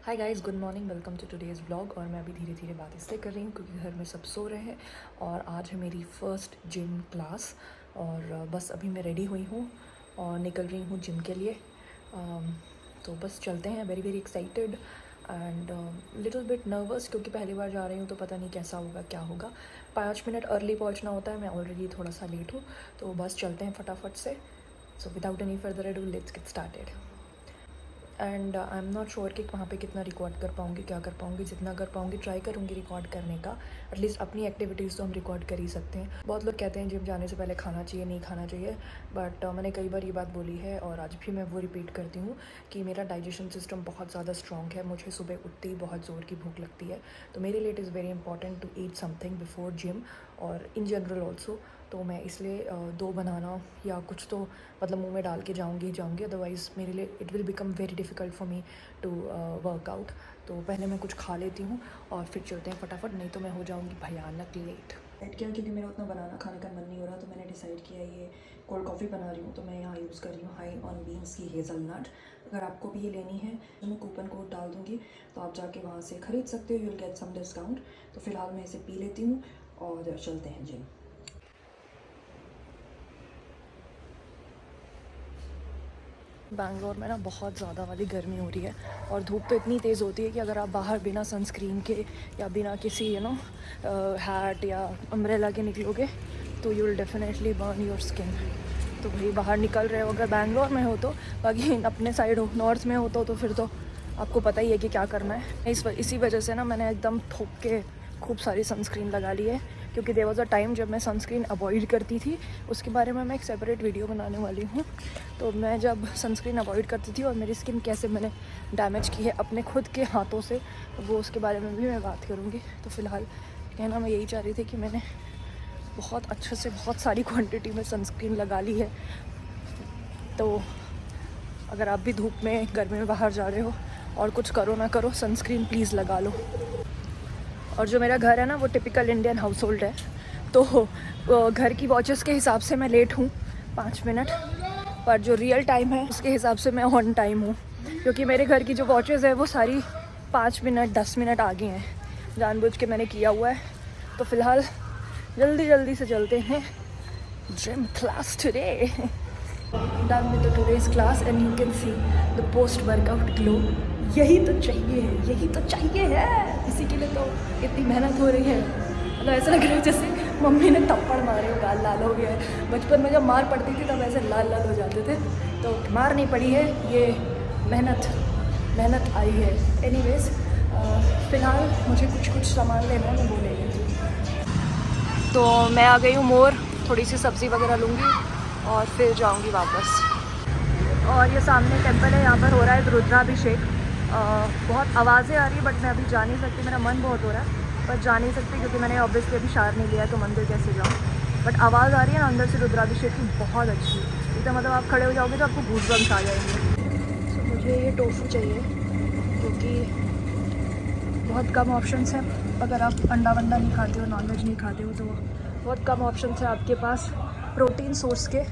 Hi guys, good morning, welcome to today's vlog. और मैं अभी धीरे धीरे बात इसलिए कर रही हूँ क्योंकि घर में सब सो रहे हैं और आज है मेरी फ़र्स्ट जिम क्लास। और बस अभी मैं रेडी हुई हूँ और निकल रही हूँ जिम के लिए। तो बस चलते हैं। Very very excited and little bit nervous क्योंकि पहली बार जा रही हूँ तो पता नहीं कैसा होगा, क्या होगा। 5 मिनट अर्ली पहुँचना होता है, मैं ऑलरेडी थोड़ा सा लेट हूँ। तो बस चलते हैं फटाफट से। So without any further ado, let's get started. And I am not sure कि वहाँ पे कितना रिकॉर्ड कर पाऊँगी, क्या कर पाऊँगी। जितना कर पाऊँगी ट्राई करूँगी रिकॉर्ड करने का। एटलीस्ट अपनी एक्टिविटीज़ तो हम रिकॉर्ड कर ही सकते हैं। बहुत लोग कहते हैं जिम जाने से पहले खाना चाहिए, नहीं खाना चाहिए, बट मैंने कई बार ये बात बोली है और आज भी मैं वो रिपीट करती हूँ कि मेरा डाइजेशन सिस्टम बहुत ज़्यादा स्ट्रॉन्ग है। मुझे सुबह उठते ही बहुत ज़ोर की भूख लगती है, तो मेरे लिए it is very important to eat something before gym और इन जनरल ऑल्सो। तो मैं इसलिए 2 बनाना या कुछ तो मतलब मुंह में डाल के जाऊंगी, अदरवाइज़ मेरे लिए it will become very difficult for me to workout. तो पहले मैं कुछ खा लेती हूँ और फिर चलते हैं फटाफट, नहीं तो मैं हो जाऊँगी भयानक लेट। किया क्योंकि मेरा उतना बनाना खाने का मन नहीं हो रहा, तो मैंने डिसाइड किया ये कोल्ड कॉफ़ी बना रही हूँ। तो मैं यहाँ यूज़ कर रही हूँ हाई ऑन बीन्स की हेज़लनट। अगर आपको भी ये लेनी है तो मैं कूपन कोड डाल दूँगी, तो आप जाके वहाँ से ख़रीद सकते हो, you will get some discount. तो फ़िलहाल मैं इसे पी लेती हूँ और चलते हैं जिम। बैंगलोर में ना बहुत ज़्यादा वाली गर्मी हो रही है और धूप तो इतनी तेज़ होती है कि अगर आप बाहर बिना सनस्क्रीन के या बिना किसी हैट या अम्ब्रेला के निकलोगे तो you will definitely burn your skin. तो भाई बाहर निकल रहे हो अगर बैंगलोर में हो तो, बाकी अपने साइड हो, नॉर्थ में हो तो फिर तो आपको पता ही है कि क्या करना है। इसी वजह से ना मैंने एकदम ठोक के खूब सारी सनस्क्रीन लगा ली है, क्योंकि देयर वाज अ टाइम जब मैं सनस्क्रीन अवॉइड करती थी। उसके बारे में मैं एक सेपरेट वीडियो बनाने वाली हूँ। तो मैं जब सनस्क्रीन अवॉइड करती थी और मेरी स्किन कैसे मैंने डैमेज की है अपने खुद के हाथों से, वो उसके बारे में भी मैं बात करूँगी। तो फ़िलहाल कहना मैं यही चाह रही थी कि मैंने बहुत अच्छे से बहुत सारी क्वांटिटी में सनस्क्रीन लगा ली है। तो अगर आप भी धूप में गर्मी में बाहर जा रहे हो और कुछ करो ना करो, सनस्क्रीन प्लीज़ लगा लो। और जो मेरा घर है ना वो टिपिकल इंडियन हाउस होल्ड है, तो घर की वॉचेस के हिसाब से मैं लेट हूँ 5 मिनट, पर जो रियल टाइम है उसके हिसाब से मैं ऑन टाइम हूँ, क्योंकि मेरे घर की जो वॉचेस है वो सारी 5 मिनट 10 मिनट आगे हैं, जानबूझ के मैंने किया हुआ है। तो फ़िलहाल जल्दी से चलते हैं gym class today. Done with the today's class and you can see the post workout glow. यही तो चाहिए है, यही तो चाहिए है, इसी के लिए तो इतनी मेहनत हो रही है। मतलब ऐसा लग रहा है जैसे मम्मी ने थप्पड़ मारे हो, गाल लाल हो गया है। बचपन में जब मार पड़ती थी तब ऐसे लाल लाल हो जाते थे, तो मार नहीं पड़ी है, ये मेहनत आई है। एनीवेज फ़िलहाल मुझे कुछ सामान लेना है, मैं वो ले लेती हूँ। तो मैं आ गई हूँ मोर, थोड़ी सी सब्ज़ी वगैरह लूँगी और फिर जाऊँगी वापस। और ये सामने टेंपल है, यहाँ पर हो रहा है रुद्राभिषेक। बहुत आवाज़ें आ रही है बट मैं अभी जा नहीं सकती, मेरा मन बहुत हो रहा है पर जा नहीं सकती क्योंकि मैंने ऑब्वियसली अभी शार नहीं लिया है, तो मंदिर कैसे जाऊँ। बट आवाज़ आ रही है ना अंदर से रुद्राभिषेक की, बहुत अच्छी। एकदम मतलब आप खड़े हो जाओगे तो आपको गूज़बम्स आ जाएंगे। तो मुझे ये टोफू चाहिए क्योंकि बहुत कम ऑप्शंस हैं। अगर आप अंडा वंडा नहीं खाते हो, नॉनवेज नहीं खाते हो, तो बहुत कम ऑप्शंस हैं आपके पास प्रोटीन सोर्स के।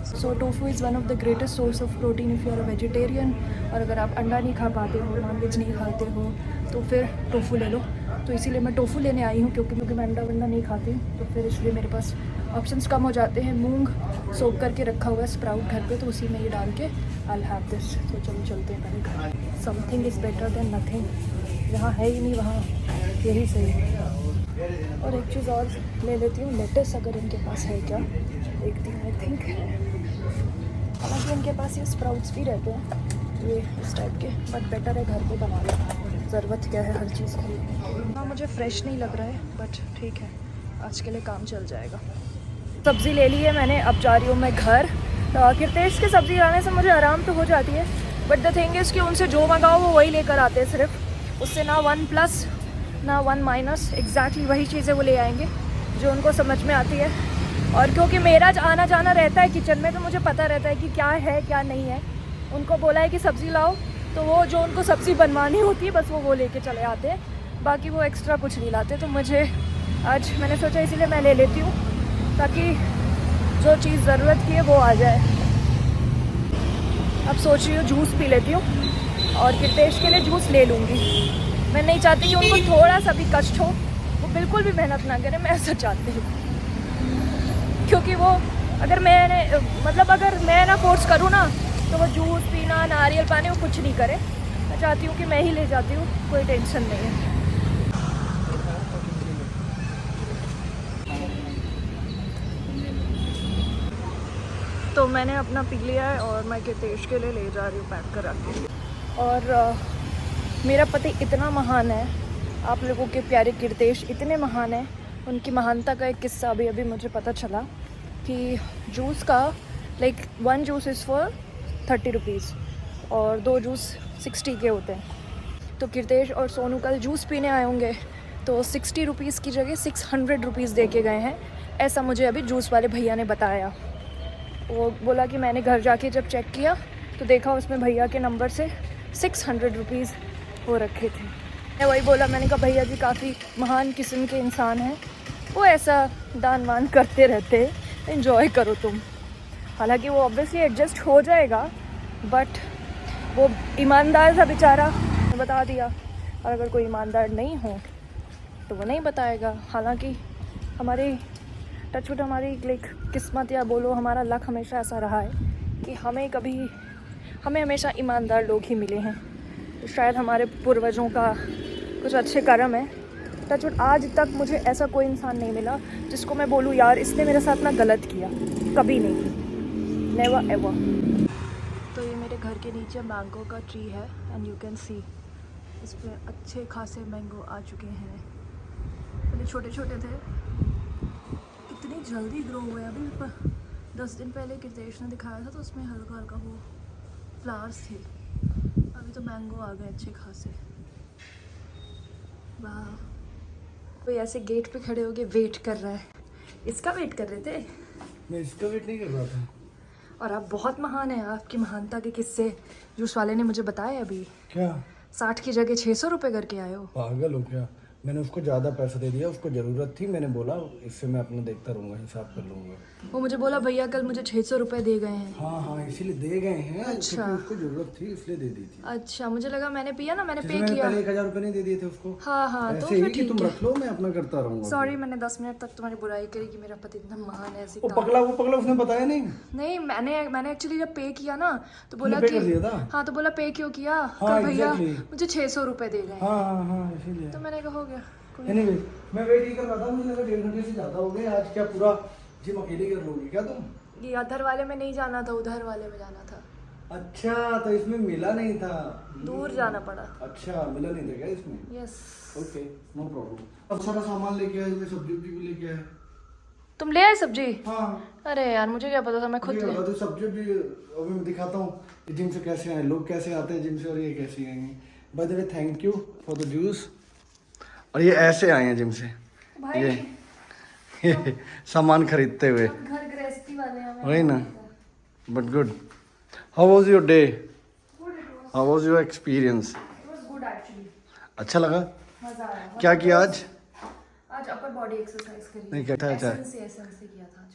So tofu is one of the greatest source of protein if you are a vegetarian. और अगर आप अंडा नहीं खा पाते हो, नॉनवेज नहीं खाते हो, तो फिर टोफू ले लो। तो इसीलिए मैं टोफू लेने आई हूँ, क्योंकि मैं अंडा वंडा नहीं खाती, तो फिर इसलिए मेरे पास ऑप्शंस कम हो जाते हैं। मूंग सोक करके रखा हुआ है स्प्राउट घर पे, तो उसी में ये डाल के आई विल हैव दिस। तो चलो चलते हैं पहले घर। Something is better than nothing, जहाँ है ही नहीं वहाँ यही सही है। और एक चीज़ और ले लेती हूँ, लेटेस, अगर इनके पास है क्या देखती हूँ। आई थिंक हालांकि इनके पास ये स्प्राउट्स भी रहते हैं ये इस टाइप के, बट बेटर है घर पे बना लो, ज़रूरत क्या है हर चीज़ खरीदने। हाँ मुझे फ्रेश नहीं लग रहा है बट ठीक है, आज के लिए काम चल जाएगा। सब्ज़ी ले ली है मैंने, अब जा रही हूँ मैं घर। कीर्तेश के सब्ज़ी लाने से मुझे आराम तो हो जाती है, बट द थिंग इज़ कि उनसे जो मंगाओ वो वही लेकर आते हैं सिर्फ, उससे ना 1+ ना 1- एग्जैक्टली वही चीज़ें वो ले आएंगे जो उनको समझ में आती है। और क्योंकि मेरा आना जाना रहता है किचन में, तो मुझे पता रहता है कि क्या है क्या नहीं है। उनको बोला है कि सब्ज़ी लाओ, तो वो जो उनको सब्ज़ी बनवानी होती है बस वो लेके चले आते हैं, बाकी वो एक्स्ट्रा कुछ नहीं लाते। तो मुझे आज मैंने सोचा इसीलिए मैं ले लेती हूँ, ताकि जो चीज़ ज़रूरत की है वो आ जाए। अब सोच रही हूँ जूस पी लेती हूँ और कीर्तेश के लिए जूस ले लूँगी। मैं नहीं चाहती कि उनको थोड़ा सा भी कष्ट हो, वो बिल्कुल भी मेहनत ना करें, मैं ऐसा चाहती हूँ। क्योंकि वो अगर मैं ना फोर्स करूँ ना, तो वो जूस पीना, नारियल पानी, वो कुछ नहीं करे। मैं चाहती हूँ कि मैं ही ले जाती हूँ, कोई टेंशन नहीं है। तो मैंने अपना पी लिया है और मैं कीर्तेश के लिए ले जा रही हूँ पैक करा के। और मेरा पति इतना महान है, आप लोगों के प्यारे कीर्तेश इतने महान हैं। उनकी महानता का एक किस्सा अभी मुझे पता चला कि जूस का one juice is for 30 rupees और 2 जूस 60 के होते हैं। तो कीर्तेश और सोनू कल जूस पीने आए होंगे, तो 60 रुपीज़ की जगह 600 रुपीज़ दे के गए हैं, ऐसा मुझे अभी जूस वाले भैया ने बताया। वो बोला कि मैंने घर जाके जब चेक किया तो देखा उसमें भैया के नंबर से 600 रुपीज़ हो रखे थे। मैं वही बोला, मैंने कहा भैया जी काफ़ी महान किस्म के इंसान हैं, वो ऐसा दान वान करते रहते हैं, एंजॉय करो तुम। हालांकि वो ऑब्वियसली एडजस्ट हो जाएगा, बट वो ईमानदार था बेचारा, बता दिया। और अगर कोई ईमानदार नहीं हो तो वो नहीं बताएगा। हालांकि हमारी टचवुड हमारी किस्मत या बोलो हमारा लक हमेशा ऐसा रहा है कि हमें हमेशा ईमानदार लोग ही मिले हैं। तो शायद हमारे पूर्वजों का कुछ अच्छे कर्म है। टचवुड आज तक मुझे ऐसा कोई इंसान नहीं मिला जिसको मैं बोलूँ यार इसने मेरे साथ ना गलत किया, कभी नहीं, नेवर एवर। तो ये मेरे घर के नीचे मैंगो का ट्री है एंड यू कैन सी इस पर अच्छे खासे मैंगो आ चुके हैं। पहले छोटे छोटे थे, इतनी जल्दी ग्रो हुए। अभी 10 दिन पहले कीर्तेश ने दिखाया था तो उसमें हल्का हल्का वो फ्लावर्स थे, अभी तो मैंगो आ गए अच्छे खासे। वाह, कोई ऐसे गेट पे खड़े होके वेट कर रहा है। इसका वेट कर रहे थे? मैं इसका वेट नहीं कर रहा था। और आप बहुत महान हैं, आपकी महानता के किस्से जूस वाले ने मुझे बताया अभी। क्या 60 की जगह 600 रुपये करके आए हो? पागल हो क्या? मैंने उसको ज़्यादा पैसा दे दिया, उसको ज़रूरत थी, मैंने बोला इससे मैं अपना देखता रहूँगा, हिसाब कर लूँगा। वो मुझे बोला भैया कल मुझे 600 रुपये दे गए हैं। हाँ इसीलिए दे गए हैं। अच्छा, क्योंकि उसको ज़रूरत थी इसलिए दे दी थी। अच्छा, मुझे लगा मैंने पिया ना, मैंने पे मैंने किया। पहले 1000 रुपये नहीं दे दिए थे उसको? हाँ तो ऐसे फिर ही कि तुम रख लो, मैं अपना करता रहूँगा। सॉरी, मैंने 10 मिनट तक तुम्हारी बुराई करी कि मेरा पति इतना महान है। ऐसी वो पगला उसने बताया नहीं। मैंने एक्चुअली जब पे किया ना तो बोला पे कि कर दिया था। हाँ, तो बोला पे क्यों किया? हाँ, भैया मुझे 600 रुपये दे गए। हाँ इसीलिए। तो मैंने कहा हो गया। Anyway, मैं वेट ही कर रहा था, मुझे लगा 1.5 घंटे से ज़्यादा हो गए। आज क्या पूरा जिम अकेले कर लोगी क्या तुम? ये इधर वाले में नहीं जाना था, उधर वाले में जाना था। अच्छा, तो इसमें मिला नहीं था, दूर जाना पड़ा। अच्छा, मिला नहीं था क्या इसमें? यस। Okay, no problem. अब सारा सामान लेके आए, मैं सब्जी भी लेके आया। तुम ले आए सब्जी? हाँ। अरे यार मुझे क्या पता था, मैं खुद ले। तो सब्जी भी अभी मैं दिखाता हूँ जिम से कैसे आए, लोग कैसे आते हैं जिम से और ये कैसे आएंगे। By the way thank you for the juice. और ये ऐसे आए हैं जिम से भाई, ये सामान खरीदते हुए। घर गृहस्थी वाले हैं। वही ना, but good. How was your day? How was your experience? It was good actually. अच्छा लगा? मजा आया। क्या किया आज? आज अपर बॉडी एक्सरसाइज करी। नहीं, क्या था? एसएनसी किया था आज।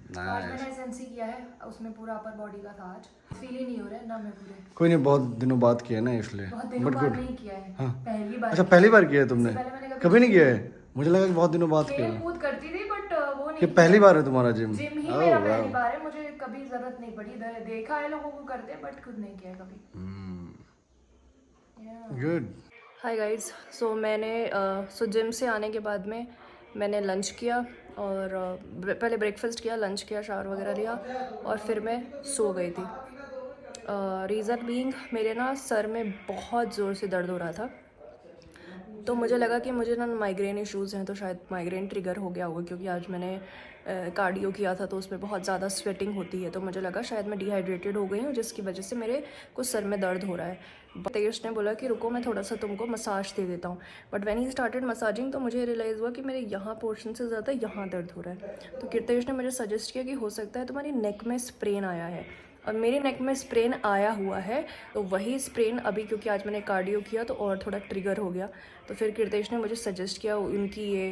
आज नाइस। मैंने एसएनसी किया है, उसमें पूरा अपर बॉडी का था। आज फील ही नहीं हो रहा है ना मैं पूरे। कोई नहीं, बहुत दिनों बाद किया ना इसलिए। बहुत दिनों बट बाद गुड। नहीं किया है। हाँ। पहली बार। अच्छा, पहली बार किया है तुमने? इससे पहले मैंने कभी नहीं किया है? मुझे लगा कि बहुत दिनों बाद किया खेल है। कूद करती थी बट वो नहीं। ये पहली बार है तुम्हारा जिम? जिम ही मेरा पहली बार है, मुझे कभी जरूरत नहीं पड़ी। देखा है लोगों को करते बट खुद नहीं किया कभी। गुड। हाय गाइस, सो मैंने जिम से आने के बाद में मैंने लंच किया और पहले ब्रेकफास्ट किया, लंच किया, शावर वगैरह लिया और फिर मैं सो गई थी। रीज़न बीइंग मेरे ना सर में बहुत ज़ोर से दर्द हो रहा था, तो मुझे लगा कि मुझे ना माइग्रेन इश्यूज़ हैं, तो शायद माइग्रेन ट्रिगर हो गया होगा। क्योंकि आज मैंने कार्डियो किया था तो उसमें बहुत ज़्यादा स्वेटिंग होती है, तो मुझे लगा शायद मैं डिहाइड्रेटेड हो गई हूँ, जिसकी वजह से मेरे कुछ सर में दर्द हो रहा है। तेज ने बोला कि रुको मैं थोड़ा सा तुमको मसाज दे देता हूँ, but when he started massaging तो मुझे रियलाइज़ हुआ कि मेरे यहाँ पोर्शन से ज़्यादा यहाँ दर्द हो रहा है। तो कीर्तेश ने मुझे सजेस्ट किया कि हो सकता है तुम्हारी नेक में स्प्रेन आया है, और मेरी नेक में स्प्रेन आया हुआ है। तो वही स्प्रेन अभी, क्योंकि आज मैंने कार्डियो किया तो और थोड़ा ट्रिगर हो गया, तो फिर कीर्तेश ने मुझे सजेस्ट किया उनकी ये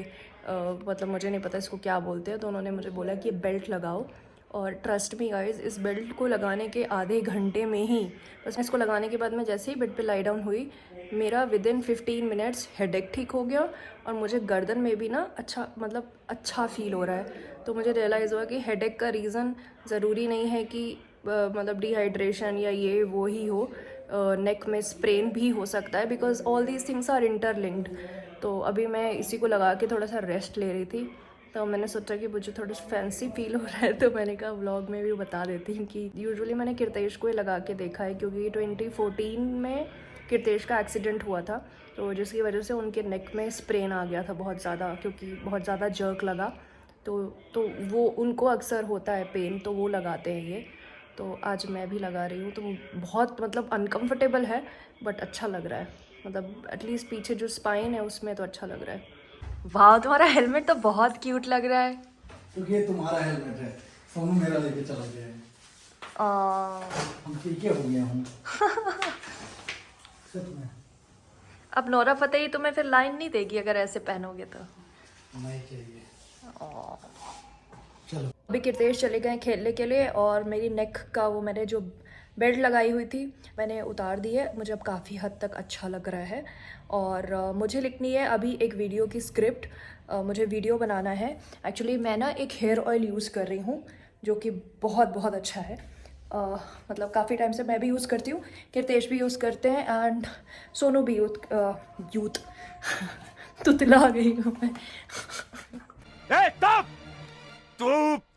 मतलब मुझे नहीं पता इसको क्या बोलते हैं, तो उन्होंने मुझे बोला कि ये बेल्ट लगाओ और ट्रस्ट मी गाइस, इस बेल्ट को लगाने के आधे घंटे में ही, बस इसको लगाने के बाद मैं जैसे ही बेड पे लाई डाउन हुई, मेरा विद इन 15 मिनट्स हेडेक ठीक हो गया और मुझे गर्दन में भी ना अच्छा फील हो रहा है। तो मुझे रियलाइज़ हुआ कि हेडेक का रीज़न ज़रूरी नहीं है कि डिहाइड्रेशन या ये वो ही हो, नेक में स्प्रेन भी हो सकता है, because all these things are interlinked. तो अभी मैं इसी को लगा के थोड़ा सा रेस्ट ले रही थी, तो मैंने सोचा कि मुझे थोड़ा सा फैंसी फील हो रहा है, तो मैंने कहा व्लॉग में भी बता देती हूँ कि यूजुअली मैंने कीर्तेश को ही लगा के देखा है, क्योंकि 2014 में कीर्तेश का एक्सीडेंट हुआ था, तो जिसकी वजह से उनके नेक में स्प्रेन आ गया था बहुत ज़्यादा, क्योंकि बहुत ज़्यादा जर्क लगा। तो वो उनको अक्सर होता है पेन, तो वो लगाते हैं ये। तो आज मैं भी लगा रही हूँ, तो बहुत अनकंफर्टेबल है, बट अच्छा लग रहा है, एटलीस्ट पीछे जो स्पाइन है उसमें तो अच्छा लग रहा है। वाह, तुम्हारा हेलमेट तो बहुत क्यूट लग रहा है। क्योंकि ये तुम्हारा हेलमेट है, सोनू मेरा लेके चला गया है। हम ठीक हो गए हम। सच में। अब नोरा फतेही तुम्हें फिर लाइन नहीं देगी अगर ऐसे पहनोगे तो। नहीं चाहिए। चलो। अभी कीर्तेश चले गए खेलने के लिए, और मेरी नेक का वो मैंने जो बेल्ट लगाई हुई थी मैंने उतार दी है। मुझे अब काफ़ी हद तक अच्छा लग रहा है, और मुझे लिखनी है अभी एक वीडियो की स्क्रिप्ट। मुझे वीडियो बनाना है। एक्चुअली मैं ना एक हेयर ऑयल यूज़ कर रही हूँ जो कि बहुत अच्छा है। काफ़ी टाइम से मैं भी यूज़ करती हूँ, कीर्तेश भी यूज़ करते हैं, एंड सोनू भी यूथ तुतला गई हूँ मैं।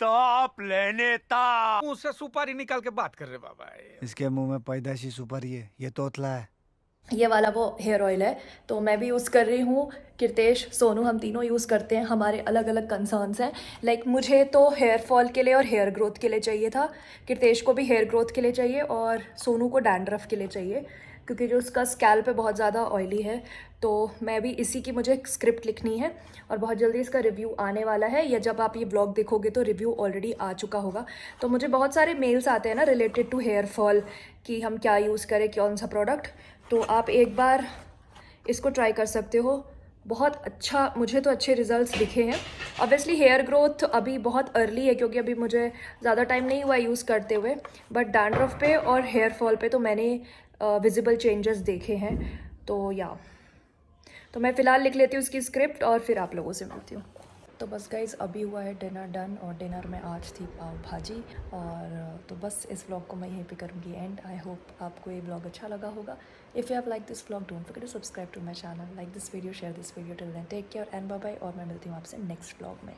टॉप लेने ता मुंह से सुपारी निकाल के बात कर रहे बाबा। इसके मुंह में पैदाइशी सुपारी है, ये तोतला है। ये वाला वो हेयर ऑयल है, तो मैं भी यूज़ कर रही हूँ, कीर्तेश, सोनू, हम तीनों यूज़ करते हैं। हमारे अलग अलग कंसर्न्स हैं। मुझे तो हेयर फॉल के लिए और हेयर ग्रोथ के लिए चाहिए था, कीर्तेश को भी हेयर ग्रोथ के लिए चाहिए, और सोनू को डैंड्रफ के लिए चाहिए, क्योंकि जो उसका स्कैल्प है बहुत ज़्यादा ऑयली है। तो मैं भी इसी की मुझे स्क्रिप्ट लिखनी है, और बहुत जल्दी इसका रिव्यू आने वाला है, या जब आप ये ब्लॉग देखोगे तो रिव्यू ऑलरेडी आ चुका होगा। तो मुझे बहुत सारे मेल्स आते हैं ना रिलेटेड टू हेयर फॉल, कि हम क्या यूज़ करें, कौन सा प्रोडक्ट। तो आप एक बार इसको ट्राई कर सकते हो, बहुत अच्छा, मुझे तो अच्छे रिजल्ट्स दिखे हैं। ऑब्वियसली हेयर ग्रोथ अभी बहुत अर्ली है, क्योंकि अभी मुझे ज़्यादा टाइम नहीं हुआ यूज़ करते हुए, बट डैंड्रफ पे और हेयर फॉल पे तो मैंने विजिबल चेंजेस देखे हैं। तो मैं फ़िलहाल लिख लेती हूँ उसकी स्क्रिप्ट, और फिर आप लोगों से मिलती हूँ। तो बस गाइज़, अभी हुआ है डिनर डन, और डिनर में आज थी पाव भाजी। और तो बस इस व्लॉग को मैं यहीं पे करूँगी एंड। आई होप आपको ये व्लॉग अच्छा लगा होगा। If you have like this vlog, don't forget to subscribe to my channel, like this video, share this video. Till then take care and bye bye, और मैं मिलती हूँ आपसे नेक्स्ट व्लॉग में।